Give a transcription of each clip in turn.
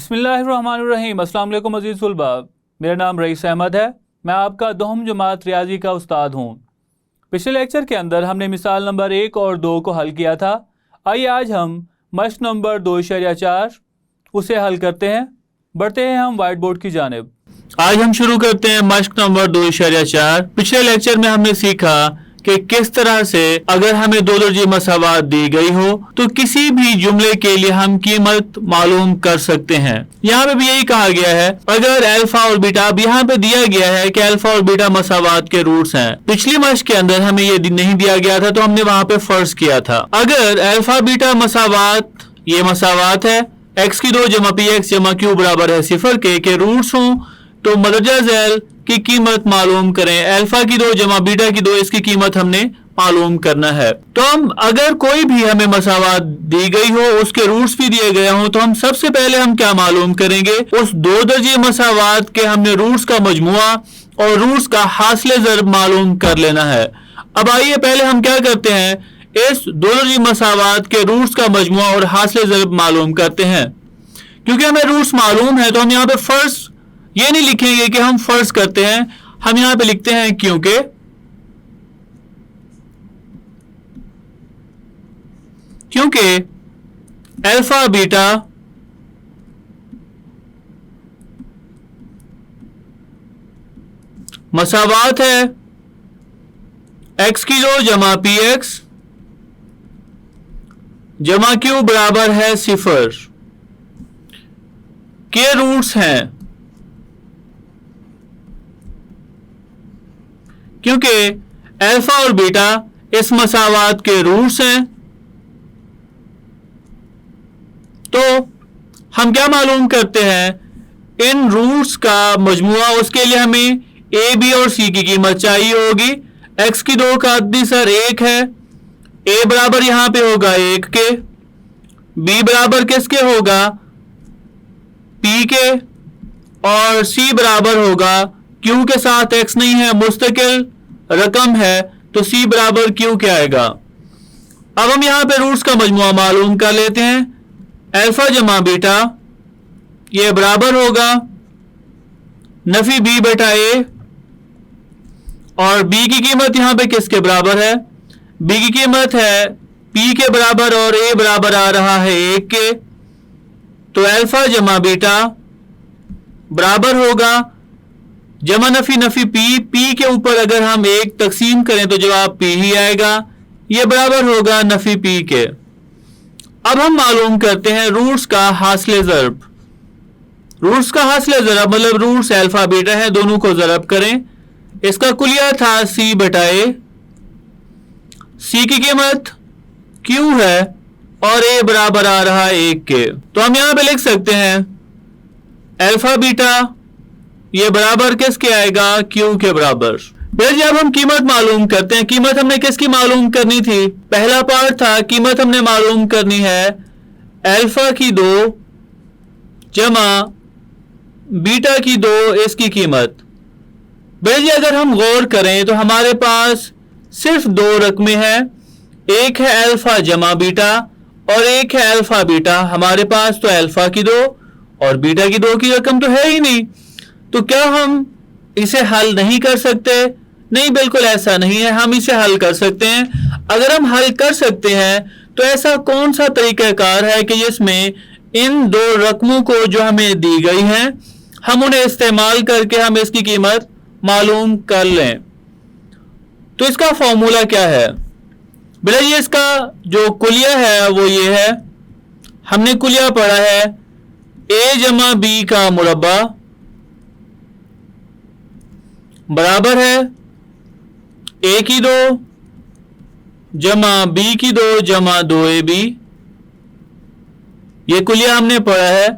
बिस्मिल्लाहिर्रहमानिर्रहीम। अस्सलाम वालेकुम अज़ीज़ तुलबा, मेरा नाम रईस अहमद है। मैं आपका दोहम जमात रियाजी का उस्ताद हूँ। पिछले लेक्चर के अंदर हमने मिसाल नंबर 1 और 2 को हल किया था। आइए आज हम मश्क नंबर 2.4 उसे हल करते हैं। बढ़ते हैं हम वाइट बोर्ड की जानिब। आज हम शुरू करते हैं मश्क नंबर 2.4। पिछले लेक्चर में हमने सीखा कि किस तरह से अगर हमें दो दर्जे मसावात दी गई हो तो किसी भी जुमले के लिए हम कीमत मालूम कर सकते हैं। यहाँ पे भी यही कहा गया है, अगर अल्फा और बीटा, अब यहाँ पे दिया गया है कि अल्फा और बीटा मसावात के रूट्स हैं। पिछली मश्क के अंदर हमें ये नहीं दिया गया था तो हमने वहां पे फर्ज किया था, अगर अल्फा बीटा मसावात, ये मसावात है x की 2 जमा पी एक्स जमा क्यू बराबर है 0 के रूट्स हों तो मदरजा झैल की कीमत मालूम करें। अल्फा की 2 जमा बीटा की 2, इसकी कीमत हमने मालूम करना है। तो हम अगर कोई भी हमें मसावात दी गई हो, उसके रूट्स भी दिए गए हों, तो हम सबसे पहले हम क्या मालूम करेंगे, उस दो दर्जे मसावात के हमने रूट्स का मजमुआ और रूट्स का हासिल ज़र्ब मालूम कर लेना है। अब आइए पहले हम क्या करते हैं, इस दो दर्जे मसावात के रूट्स का मजमुआ और हासिल ज़र्ब मालूम करते हैं। क्योंकि हमें रूट्स मालूम है तो हम यहाँ पे फर्ज ये नहीं लिखेंगे कि हम फर्ज करते हैं, हम यहां पे लिखते हैं क्योंकि अल्फा बीटा मसावात है x की 2 जमा पी एक्स जमा क्यू बराबर है 0 के रूट्स हैं। क्योंकि अल्फा और बीटा इस मसावात के रूट्स हैं तो हम क्या मालूम करते हैं, इन रूट्स का मजमुआ, उसके लिए हमें ए बी और सी की कीमत चाहिए होगी। x की 2 का अद्दी सर 1 है, a बराबर यहां पे होगा 1 के, b बराबर किसके होगा p के, और c बराबर होगा q के साथ x नहीं है, मुस्तकिल रकम है तो c बराबर q के आएगा। अब हम यहां पे रूट्स का मजमुआ मालूम कर लेते हैं। अल्फा जमा बीटा ये बराबर होगा नफी b बटा a, और b की कीमत यहां पे किसके बराबर है, b की कीमत है p के बराबर और a बराबर आ रहा है 1 के, तो अल्फा जमा बीटा बराबर होगा जमा नफी नफी पी के ऊपर अगर हम 1 तकसीम करें तो जवाब p ही आएगा, ये बराबर होगा नफी p के। अब हम मालूम करते हैं रूट्स का हासिल ज़र्ब। रूट्स का हासिल ज़र्ब मतलब रूट्स अल्फा बीटा है, दोनों को ज़रब करें। इसका कुलिया था c बटा a, c की कीमत q है और a बराबर आ रहा है 1 के, तो हम यहां पे लिख सकते हैं अल्फा बीटा ये बराबर किसके आएगा, q के बराबर। फिर जब हम कीमत मालूम करते हैं, कीमत हमने किसकी मालूम करनी थी, पहला पार्ट था कीमत हमने मालूम करनी है अल्फा की 2 जमा बीटा की 2, इसकी कीमत। फिर अगर हम गौर करें तो हमारे पास सिर्फ 2 रकमें हैं, एक है अल्फा जमा बीटा और एक है अल्फा बीटा। हमारे पास तो अल्फा की 2 और बीटा की 2 की रकम तो है ही नहीं, तो क्या हम इसे हल नहीं कर सकते? नहीं, बिल्कुल ऐसा नहीं है, हम इसे हल कर सकते हैं। अगर हम हल कर सकते हैं तो ऐसा कौन सा तरीकाकार है कि जिसमें इन 2 रकमों को जो हमें दी गई हैं हम उन्हें इस्तेमाल करके हम इसकी कीमत मालूम कर लें। तो इसका फॉर्मूला क्या है? बेटा ये इसका जो कुलिया है वो ये है, हमने कुलिया पढ़ा है a जमा b का मुरब्बा बराबर है a की 2 जमा b की 2 जमा 2ab। ये कुलिया हमने पढ़ा है।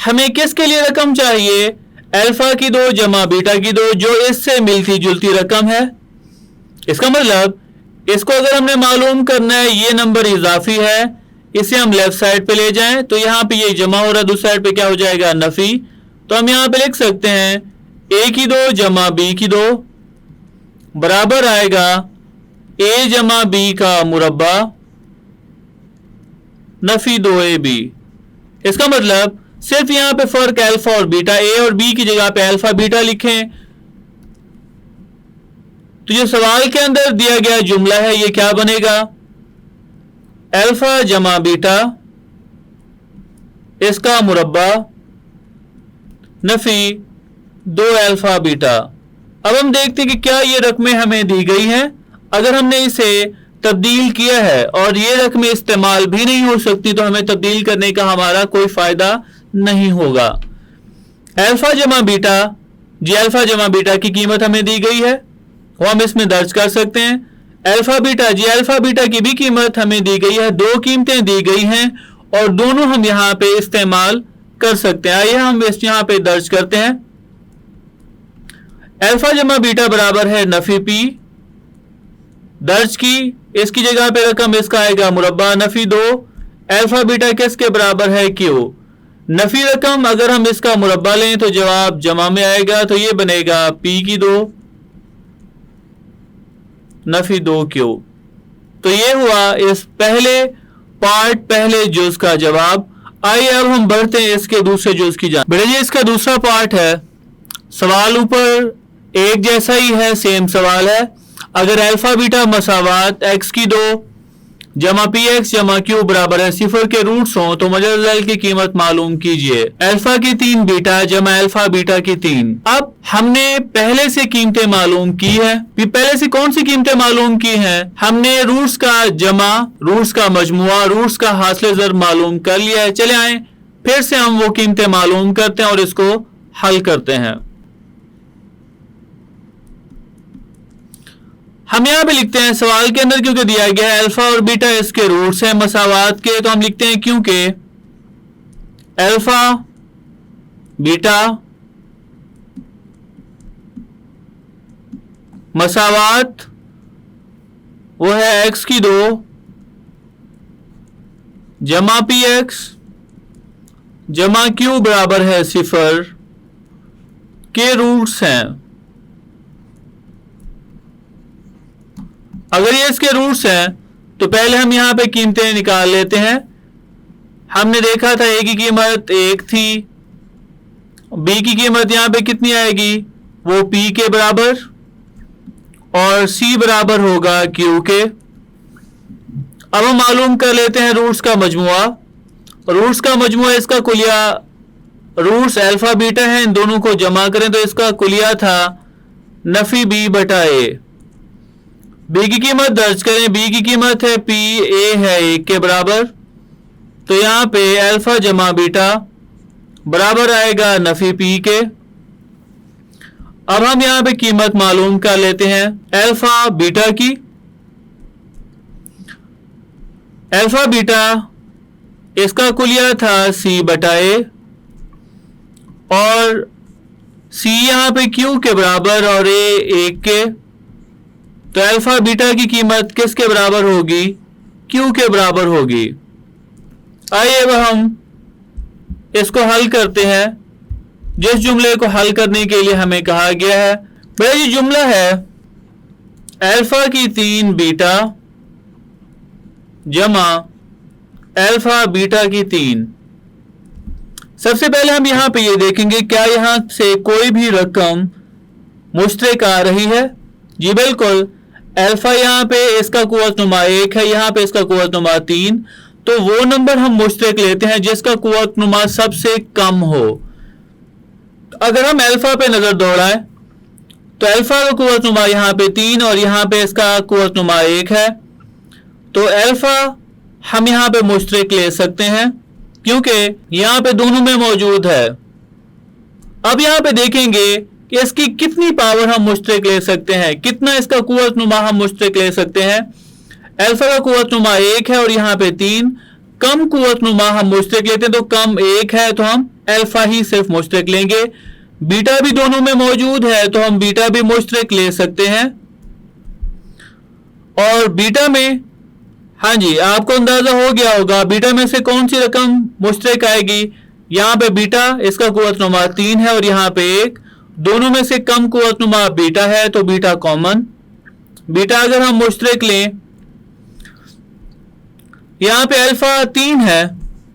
हमें किसके लिए रकम चाहिए, अल्फा की 2 जमा बीटा की 2, जो इससे मिलती जुलती रकम है। इसका मतलब इसको अगर हमने मालूम करना है, ये नंबर इजाफी है, इसे हम लेफ्ट साइड पे ले जाएं तो यहाँ पे ये जमा हो रहा है, दूसरी साइड पे क्या हो जाएगा, नफी। तो हम यहाँ पे लिख सकते हैं a की 2 जमा b की 2 बराबर आएगा a जमा b का मुरब्बा नफी 2ab। इसका मतलब सिर्फ यहाँ पे फर्क अल्फा और बीटा, ए और बी की जगह पे अल्फा बीटा लिखें। तो जो सवाल के अंदर दिया गया जुमला है ये क्या बनेगा, अल्फा जमा बीटा इसका मुरब्बा नफी 2 अल्फा बीटा। अब हम देखते हैं कि क्या ये रकमें हमें दी गई हैं। अगर हमने इसे तब्दील किया है और ये रकमें इस्तेमाल भी नहीं हो सकती तो हमें तब्दील करने का हमारा कोई फायदा नहीं होगा। अल्फा जमा बीटा, जी अल्फा जमा बीटा की कीमत हमें दी गई है, वो हम इसमें दर्ज कर सकते हैं। अल्फा बीटा, जी अल्फा बीटा की भी कीमत हमें दी गई है, 2 कीमतें दी गई हैं और दोनों हम यहाँ पे इस्तेमाल कर सकते हैं। आइए हम इस यहाँ पे दर्ज करते हैं। अल्फा जमा बीटा बराबर है नफी पी, दर्ज की, इसकी जगह पे रकम इसका आएगा मुरब्बा नफी 2, अल्फा बीटा किसके बराबर है क्यू, नफी रकम अगर हम इसका मुरब्बा लें तो जवाब जमा में आएगा, तो ये बनेगा पी की 2 नफी 2 क्यू। तो ये हुआ इस पहले पार्ट, पहले जुज का जवाब। आइए अब हम बढ़ते हैं इसके दूसरे जुज की जान। बेटा जी इसका दूसरा पार्ट है, सवाल ऊपर एक जैसा ही है, सेम सवाल है। अगर अल्फा बीटा मसावात x की 2 जमा पी एक्स जमा क्यू बराबर है 0 के रूट्स हों तो मजल की कीमत मालूम कीजिए। अल्फा की 3 बीटा जमा अल्फा बीटा की 3। अब हमने पहले से कीमतें मालूम की है। पहले से कौन सी कीमतें मालूम की हैं? हमने रूट्स का जमा, रूट्स का मजमुआ, रूट्स का हासिल ज़र मालूम कर लिया है। चले आए फिर से हम वो कीमतें मालूम करते हैं और इसको हल करते हैं। हम यहाँ पे लिखते हैं सवाल के अंदर क्योंकि दिया गया है अल्फा और बीटा इसके रूट्स हैं मसावात के, तो हम लिखते हैं क्योंकि अल्फा बीटा मसावात वो है x की 2 जमा पी एक्स जमा क्यू बराबर है 0 के रूट्स हैं। अगर ये इसके रूट्स हैं तो पहले हम यहां पे कीमतें निकाल लेते हैं। हमने देखा था a की कीमत 1 थी, b की कीमत यहां पे कितनी आएगी, वो p के बराबर और c बराबर होगा q के। अब हम मालूम कर लेते हैं रूट्स का मजमुआ। रूट्स का मजमुआ इसका कुलिया, रूट्स अल्फा बीटा है, इन दोनों को जमा करें तो इसका कुलिया था नफी b बटा a। बी की कीमत दर्ज करें, बी की कीमत है पी, ए है 1 के बराबर, तो यहां पे अल्फा जमा बीटा बराबर आएगा नफी पी के। अब हम यहां पे कीमत मालूम कर लेते हैं अल्फा बीटा की। अल्फा बीटा इसका कुलिया था सी बटा ए और सी यहां पे क्यू के बराबर और ए 1 के, तो अल्फा बीटा की कीमत किसके बराबर होगी, क्यू के बराबर होगी। आइए अब हम इसको हल करते हैं। जिस जुमले को हल करने के लिए हमें कहा गया है, भैया ये जुमला है अल्फा की 3 बीटा जमा अल्फा बीटा की 3। सबसे पहले हम यहां पे ये देखेंगे क्या यहां से कोई भी रकम मुश्तरक आ रही है। जी बिल्कुल, अल्फा यहाँ पे इसका कुव्वतनुमा 1 है, यहाँ पे इसका कुव्वतनुमा 3, तो वो नंबर हम मुश्तरक लेते हैं जिसका कुव्वतनुमा सबसे कम हो। अगर हम अल्फा पे नजर दौड़ाएं तो अल्फा का कुव्वतनुमा यहाँ पे 3 और यहाँ पे इसका कुव्वतनुमा 1 है, तो अल्फा हम यहाँ पे मुश्तरक ले सकते हैं क्योंकि यहाँ पे दोनों में मौजूद है। अब यहाँ पे देखेंगे कि इसकी कितनी पावर हम मुश्तरक ले सकते हैं, कितना इसका कुव्वतनुमा हम मुश्तरक ले सकते हैं। अल्फा का कुव्वतनुमा 1 है और यहाँ पे 3, कम कुव्वतनुमा हम मुश्तरक लेते हैं तो कम 1 है तो हम अल्फा ही सिर्फ मुश्तरक लेंगे। बीटा भी दोनों में मौजूद है तो हम बीटा भी मुश्तरक ले सकते हैं। और बीटा में, हाँ जी आपको अंदाजा हो गया होगा बीटा में से कौन सी रकम मुश्तरक आएगी। यहाँ पे बीटा इसका कुव्वतनुमा 3 है और यहाँ पे 1, दोनों में से कम कुव्वतनुमा बीटा है तो बीटा कॉमन। बीटा अगर हम मुश्तरक लें, यहाँ पे अल्फा 3 है,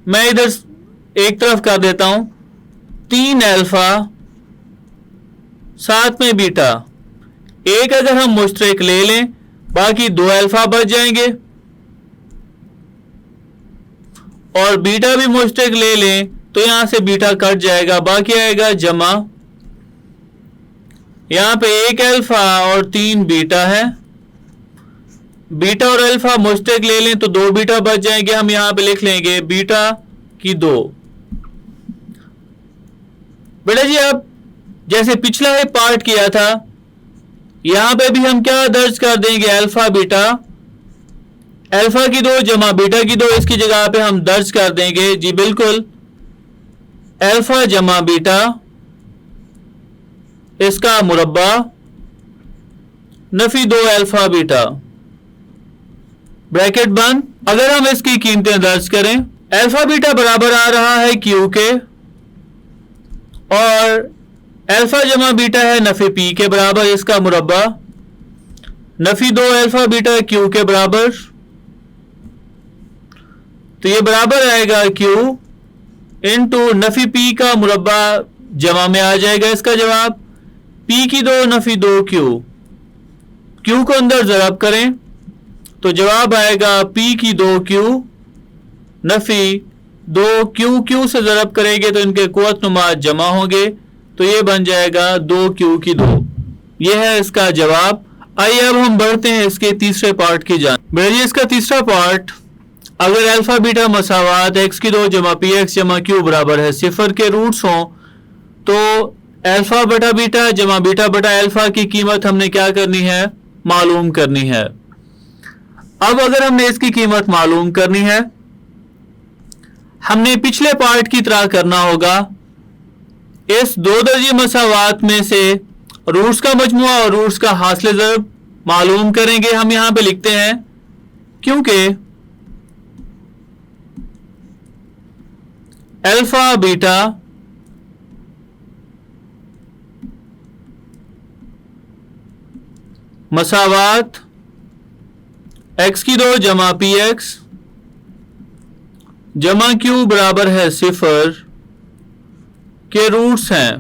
मैं इधर एक तरफ कर देता हूं, 3 अल्फा साथ में बीटा। एक अगर हम मुश्तरक ले लें, बाकी 2 अल्फा बच जाएंगे, और बीटा भी मुश्तरक ले लें तो यहां से बीटा कट जाएगा, बाकी आएगा जमा। यहां पे 1 अल्फा और 3 बीटा है। बीटा और अल्फा मुश्तरक ले लें तो 2 बीटा बच जाएंगे। हम यहां पे लिख लेंगे बीटा की 2। बेटा जी अब जैसे पिछला एक पार्ट किया था, यहां पे भी हम क्या दर्ज कर देंगे, अल्फा बीटा, अल्फा की 2 जमा बीटा की 2, इसकी जगह पे हम दर्ज कर देंगे जी बिल्कुल अल्फा जमा बीटा, इसका मुरब्बा नफी 2 अल्फा बीटा, ब्रैकेट बंद। अगर हम इसकी कीमतें दर्ज करें, अल्फा बीटा बराबर आ रहा है क्यू के, और अल्फा जमा बीटा है नफी पी के बराबर, इसका मुरब्बा नफी 2 अल्फा बीटा क्यू के बराबर। तो ये बराबर आएगा क्यू इनटू नफी पी का मुरब्बा जमा में आ जाएगा इसका जवाब, पी की 2 नफी 2 क्यू। क्यू को अंदर ज़रब करें तो जवाब आएगा पी की 2 क्यू नफी 2 क्यू। क्यू से ज़रब करेंगे तो इनके कुव्वत नुमा जमा होंगे, तो ये बन जाएगा 2 क्यू की 2। ये है इसका जवाब। आइए अब हम बढ़ते हैं इसके तीसरे पार्ट की जान। बेटा इसका तीसरा पार्ट, अगर अल्फा बीटा मसावात x की 2 जमा पी एक्स जमा क्यू बराबर है 0 के रूट्स हों, तो अल्फा बटा बीटा जमा बीटा बटा अल्फा की कीमत हमने क्या करनी है, मालूम करनी है। अब अगर हमने इसकी कीमत मालूम करनी है, हमने पिछले पार्ट की तरह करना होगा। इस 2 दर्जी मसावात में से रूट्स का मजमुआ और रूट्स का हासिल ज़रब मालूम करेंगे। हम यहां पे लिखते हैं क्योंकि अल्फा बीटा मसावात x की 2 जमा पी एक्स जमा क्यू बराबर है 0 के रूट्स हैं।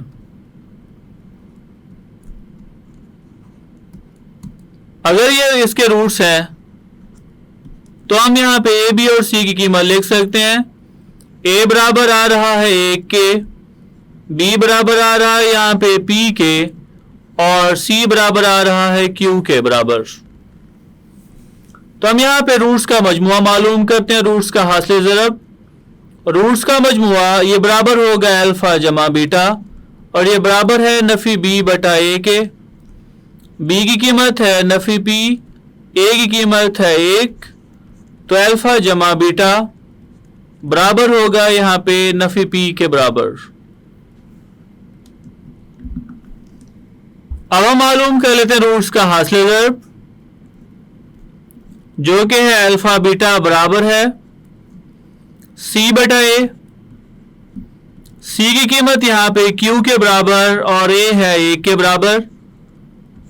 अगर ये इसके रूट्स हैं तो हम यहां पे ए बी और सी की कीमत लिख सकते हैं। ए बराबर आ रहा है 1 के, बी बराबर आ रहा है यहां पे पी के, और सी बराबर आ रहा है क्यू के बराबर। तो हम यहां पे रूट्स का मजमुआ मालूम करते हैं, रूट्स का हासिल ज़रब। रूट्स का मजमुआ ये बराबर होगा अल्फा जमा बीटा, और ये बराबर है नफी बी बटा ए के। बी की कीमत है नफी पी, ए की कीमत है 1, तो अल्फा जमा बीटा बराबर होगा यहां पे नफी पी के बराबर। अब हम मालूम कर लेते हैं रूट्स का हासिल ज़रब, जो कि है अल्फा बीटा बराबर है सी बटा ए। सी की कीमत यहां पे क्यू के बराबर और ए है 1 के बराबर,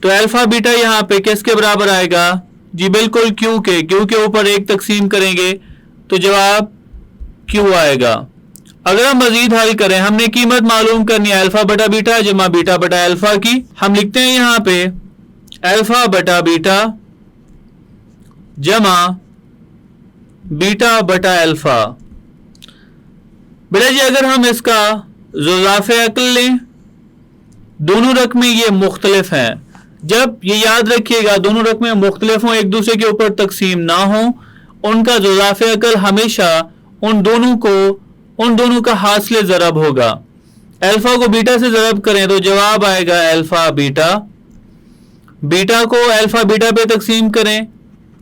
तो अल्फा बीटा यहां पे किसके बराबर आएगा जी बिल्कुल क्यू के। क्यू के ऊपर 1 तकसीम करेंगे तो जवाब क्यू आएगा। अगर हम मजीद हल करें, हमने कीमत मालूम करनी है अल्फा बटा बीटा जमा बीटा बटा अल्फा की। हम लिखते हैं यहां पे अल्फा बटा बीटा जमा बीटा बटा अल्फा। बेटा जी अगर हम इसका ज़ुज़ाफ़े अक्ल लें, दोनों रकमें ये मुख्तलिफ हैं। जब ये याद रखिएगा दोनों रकमें मुख्तलिफ हों, एक दूसरे के ऊपर तकसीम ना हो, उनका ज़ुज़ाफ़े अक्ल हमेशा उन दोनों का हासिल ज़रब होगा। अल्फा को बीटा से ज़रब करें तो जवाब आएगा अल्फा बीटा। बीटा को अल्फा बीटा पे तकसीम करें,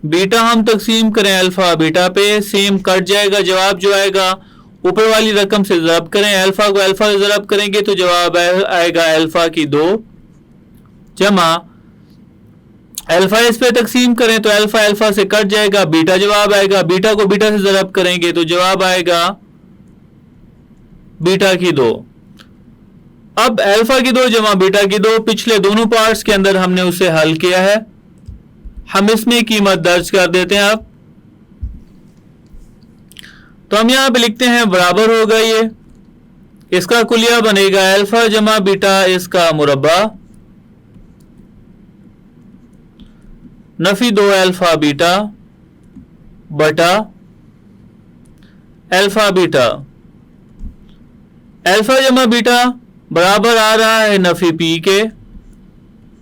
बीटा हम तकसीम करें अल्फा बीटा पे, सेम कट जाएगा। जवाब जो आएगा ऊपर वाली रकम से ज़रब करें, अल्फा को अल्फा से ज़रब करेंगे तो जवाब आएगा अल्फा की 2 जमा अल्फा इस पे तकसीम करें तो अल्फा अल्फा से कट जाएगा, बीटा जवाब आएगा। बीटा को बीटा से ज़रब करेंगे तो जवाब आएगा बीटा की 2। अब अल्फा की 2 जमा बीटा की 2 पिछले दोनों पार्ट्स के अंदर हमने उसे हल किया है। हम इसमें कीमत दर्ज कर देते हैं। अब तो हम यहाँ पे लिखते हैं बराबर होगा ये, इसका कुलिया बनेगा अल्फा जमा बीटा इसका मुरब्बा, नफी 2 अल्फा बीटा बटा अल्फा बीटा। अल्फा जमा बीटा बराबर आ रहा है नफी पी के,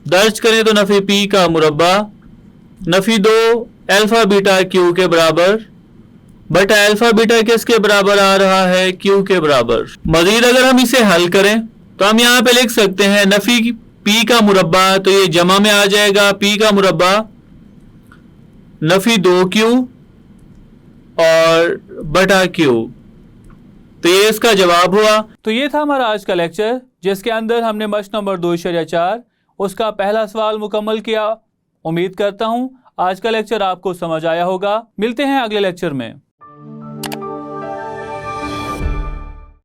दर्ज करें तो नफी पी का मुरब्बा नफी 2 अल्फा बीटा क्यू के बराबर बटा अल्फा बीटा किसके बराबर आ रहा है, क्यू के बराबर। मजीद अगर हम इसे हल करें तो हम यहाँ पे लिख सकते हैं नफी पी का मुरब्बा, तो ये जमा में आ जाएगा पी का मुरब्बा नफी 2 क्यू और बटा क्यू, तो ये इसका जवाब हुआ। तो ये था हमारा आज का लेक्चर, जिसके अंदर हमने मश्क नंबर 2.4 उसका पहला सवाल मुकम्मल किया। उम्मीद करता हूँ आज का लेक्चर आपको समझ आया होगा। मिलते हैं अगले लेक्चर में।